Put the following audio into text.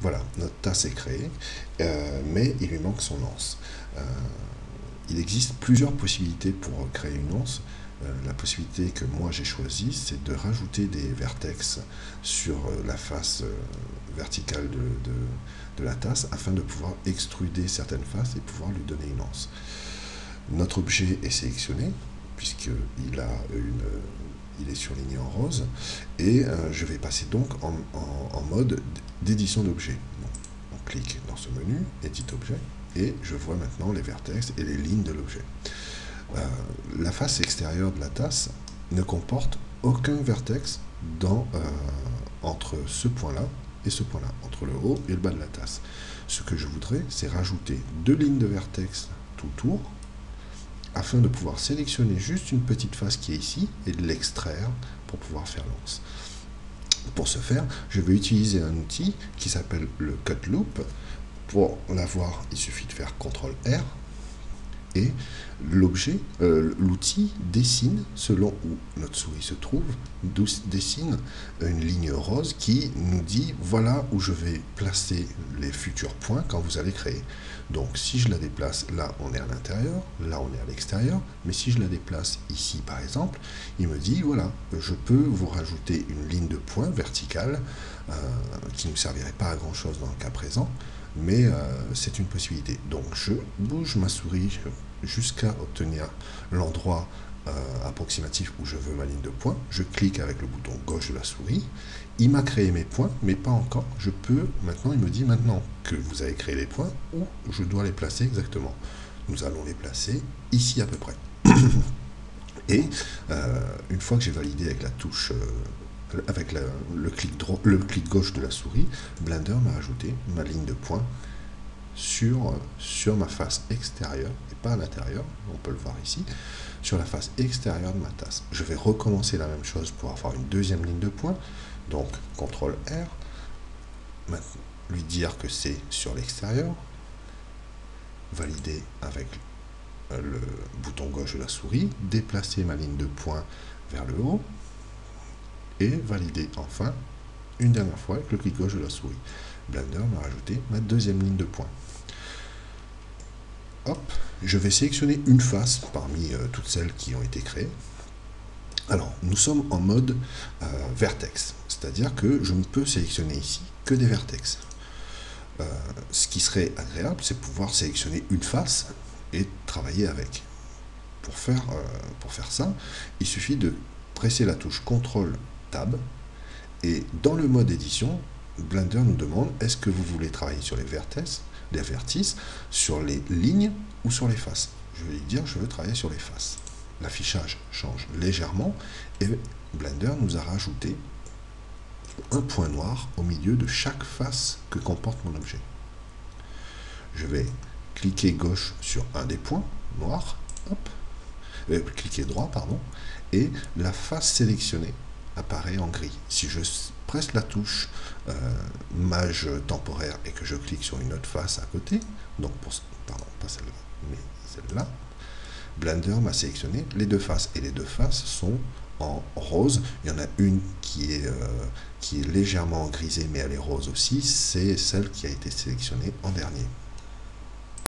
Voilà, notre tasse est créée, mais il lui manque son anse. Euh, il existe plusieurs possibilités pour créer une anse. La possibilité que moi j'ai choisie, c'est de rajouter des vertex sur la face verticale de la tasse afin de pouvoir extruder certaines faces et pouvoir lui donner une anse. Notre objet est sélectionné puisqu'il a il est surligné en rose et je vais passer donc en mode d'édition d'objet. On clique dans ce menu, Edit objet, et je vois maintenant les vertex et les lignes de l'objet. La face extérieure de la tasse ne comporte aucun vertex entre ce point-là et ce point-là, entre le haut et le bas de la tasse. Ce que je voudrais, c'est rajouter deux lignes de vertex tout autour, afin de pouvoir sélectionner juste une petite face qui est ici et de l'extraire pour pouvoir faire l'anse. Pour ce faire, je vais utiliser un outil qui s'appelle le Cut Loop. Pour l'avoir, il suffit de faire CTRL R et l'outil dessine, selon où notre souris se trouve, dessine une ligne rose qui nous dit voilà où je vais placer les futurs points quand vous allez créer. Donc si je la déplace là, on est à l'intérieur, là on est à l'extérieur, mais si je la déplace ici par exemple, il me dit voilà, je peux vous rajouter une ligne de points verticale qui ne servirait pas à grand chose dans le cas présent, mais c'est une possibilité. Donc je bouge ma souris jusqu'à obtenir l'endroit approximatif où je veux ma ligne de points. Je clique avec le bouton gauche de la souris. Il m'a créé mes points, mais pas encore. Je peux maintenant, il me dit maintenant que vous avez créé les points, où je dois les placer exactement. Nous allons les placer ici à peu près. Et une fois que j'ai validé avec la touche avec le clic gauche de la souris, Blender m'a ajouté ma ligne de points sur ma face extérieure, et pas à l'intérieur, on peut le voir ici, sur la face extérieure de ma tasse. Je vais recommencer la même chose pour avoir une deuxième ligne de points, donc CTRL R, maintenant, lui dire que c'est sur l'extérieur, valider avec le bouton gauche de la souris, déplacer ma ligne de points vers le haut, et valider enfin une dernière fois avec le clic gauche de la souris. Blender m'a rajouté ma deuxième ligne de points. Hop, je vais sélectionner une face parmi toutes celles qui ont été créées. Alors, nous sommes en mode vertex, c'est-à-dire que je ne peux sélectionner ici que des vertex. Ce qui serait agréable, c'est pouvoir sélectionner une face et travailler avec. Pour faire ça, il suffit de presser la touche CTRL Tab, et dans le mode édition, Blender nous demande est-ce que vous voulez travailler sur les vertices, sur les lignes ou sur les faces. Je vais lui dire je veux travailler sur les faces. L'affichage change légèrement et Blender nous a rajouté un point noir au milieu de chaque face que comporte mon objet. Je vais cliquer gauche sur un des points noirs, hop, cliquer droit, pardon, et la face sélectionnée apparaît en gris. Si je presse la touche mage temporaire et que je clique sur une autre face à côté, donc pardon, pas celle-là, mais celle-là, Blender m'a sélectionné les deux faces, et les deux faces sont en rose. Il y en a une qui est légèrement grisée, mais elle est rose aussi, c'est celle qui a été sélectionnée en dernier.